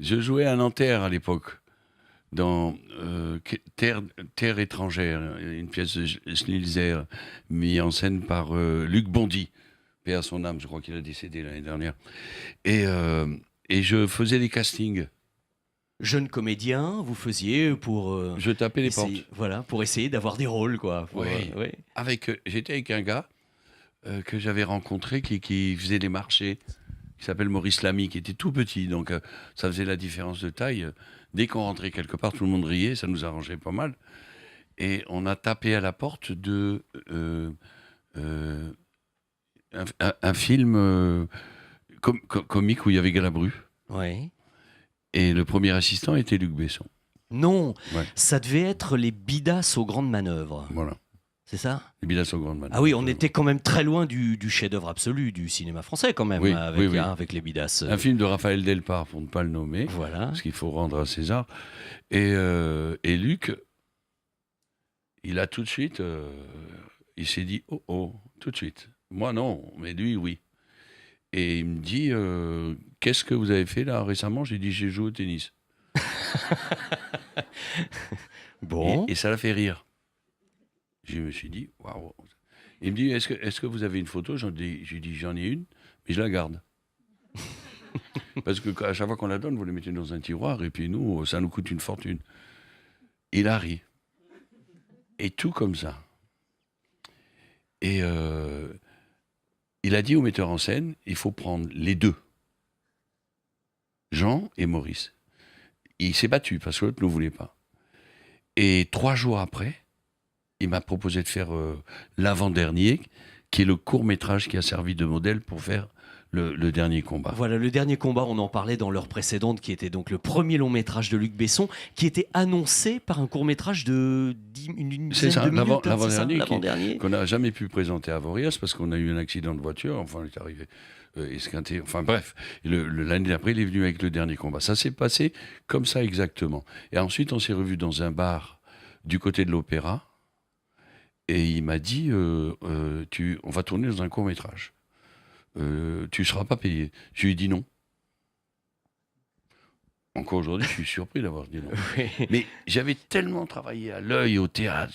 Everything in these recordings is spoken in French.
Je jouais à Nanterre à l'époque, dans Terre étrangère, une pièce de Schnielzer, mise en scène par Luc Bondy, paix à son âme, je crois qu'il a décédé l'année dernière. Et, euh, et je faisais des castings. Jeune comédien, vous faisiez pour Je tapais les essayer, portes. voilà, pour essayer d'avoir des rôles, quoi. Oui. Ouais. J'étais avec un gars que j'avais rencontré qui faisait des marchés, qui s'appelle Maurice Lamy, qui était tout petit, donc ça faisait la différence de taille. Dès qu'on rentrait quelque part, tout le monde riait, ça nous arrangeait pas mal. Et on a tapé à la porte de euh, un film comique où il y avait Galabru. Ouais. Et le premier assistant était Luc Besson. Non, Ouais, ça devait être les Bidas aux grandes manœuvres. voilà. C'est ça? Les Bidas au Grand Man. Ah oui, on était quand même très loin du chef-d'œuvre absolu du cinéma français, quand même, Oui, avec, oui. hein, avec les Bidas. Un film de Raphaël Delpar, pour ne pas le nommer, Voilà. parce qu'il faut rendre à César. Et Luc, il a tout de suite, il s'est dit, oh oh, tout de suite. Moi non, mais lui oui. Et il me dit, qu'est-ce que vous avez fait là récemment? J'ai dit, j'ai joué au tennis. Bon. Et ça l'a fait rire. Je me suis dit, waouh. Il me dit, est-ce que vous avez une photo? J'ai dit, j'en ai une, mais je la garde. Parce que à chaque fois qu'on la donne, vous la mettez dans un tiroir, et puis nous, ça nous coûte une fortune. Il a ri. Et tout comme ça. Et il a dit au metteur en scène, il faut prendre les deux, Jean et Maurice. Il s'est battu parce que l'autre ne voulait pas. Et 3 jours après, il m'a proposé de faire l'avant-dernier, qui est le court-métrage qui a servi de modèle pour faire le dernier combat. Voilà, le dernier combat, on en parlait dans l'heure précédente, qui était donc le premier long métrage de Luc Besson, qui était annoncé par un court métrage de une C'est dizaine ça, de minutes. Hein, c'est ça, l'avant-dernier l'avant-dernier. qu'on n'a jamais pu présenter à Vorias parce qu'on a eu un accident de voiture, enfin on est arrivé esquinté, enfin bref, l'année d'après il est venu avec le dernier combat. Ça s'est passé comme ça exactement. Et ensuite on s'est revus dans un bar du côté de l'Opéra et il m'a dit on va tourner dans un court-métrage. Tu ne seras pas payé. Je lui ai dit non. Encore aujourd'hui, je suis surpris d'avoir dit non. Oui. Mais j'avais tellement travaillé à l'œil, au théâtre,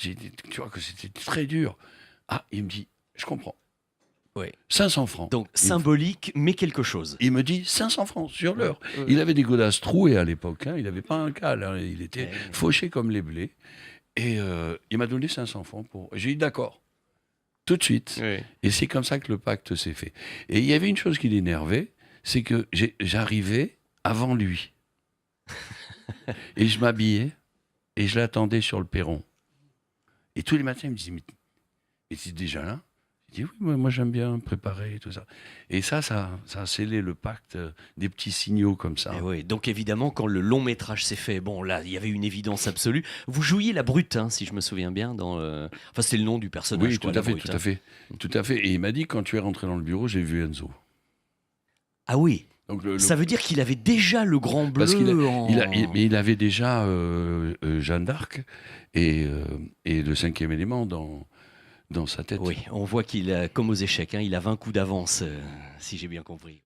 tu vois que c'était très dur. Ah, il me dit, je comprends. Oui. 500 francs. Donc symbolique, mais quelque chose. Il me dit 500 francs sur l'heure. Ouais. Il avait des godasses trouées à l'époque. Hein. Il n'avait pas un cal. Hein. Il était Ouais. fauché comme les blés. Et il m'a donné 500 francs pour. J'ai dit d'accord. Tout de suite. Oui. Et c'est comme ça que le pacte s'est fait. Et il y avait une chose qui l'énervait, c'est que j'arrivais avant lui. Et je m'habillais et je l'attendais sur le perron. Et tous les matins, il me disait, mais tu es déjà là? Je dis, oui, moi j'aime bien préparer et tout ça. Et ça a scellé le pacte des petits signaux comme ça. Et oui, donc évidemment, quand le long métrage s'est fait, bon là, il y avait une évidence absolue. Vous jouiez la brute, hein, si je me souviens bien, enfin c'est le nom du personnage. Oui, quoi, tout la à fait, brute, tout hein. à fait. Tout à fait. Et il m'a dit, quand tu es rentré dans le bureau, j'ai vu Enzo. Ah oui, Donc ça veut dire qu'il avait déjà le grand bleu parce en... mais il avait déjà Jeanne d'Arc et le cinquième élément dans sa tête. Oui, on voit qu'il a, comme aux échecs, hein, il a 20 coups d'avance, si j'ai bien compris.